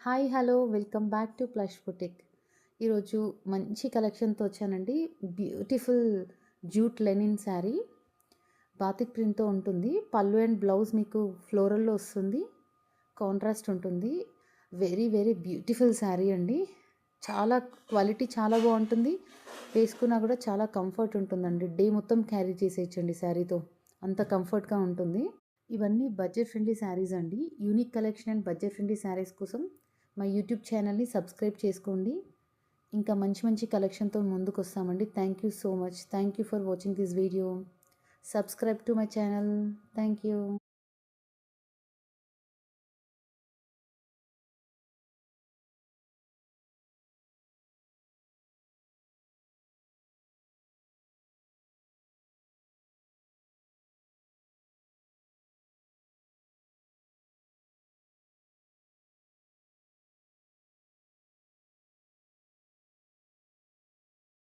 Hi hello welcome back to Plush Boutique. ఈరోజు మంచి కలెక్షన్తో వచ్చానండి. Beautiful jute linen sari batik ప్రింట్తో ఉంటుంది. పళ్ళు అండ్ బ్లౌజ్ మీకు ఫ్లోరల్లో వస్తుంది, కాంట్రాస్ట్ ఉంటుంది. వెరీ వెరీ బ్యూటిఫుల్ శారీ అండి. చాలా క్వాలిటీ చాలా బాగుంటుంది. వేసుకున్నా కూడా చాలా కంఫర్ట్ ఉంటుందండి. డే మొత్తం క్యారీ చేసేయచ్చండి శారీతో, అంత కంఫర్ట్గా ఉంటుంది. ఇవన్నీ బడ్జెట్ ఫ్రెండ్లీ శారీస్ అండి. Unique collection and budget friendly saris కోసం మా యూట్యూబ్ ఛానల్ని సబ్స్క్రైబ్ చేసుకోండి. ఇంకా మంచి మంచి కలెక్షన్తో ముందుకు వస్తామండి. Thank you so much. Thank you for watching this video. Subscribe to my channel. Thank you.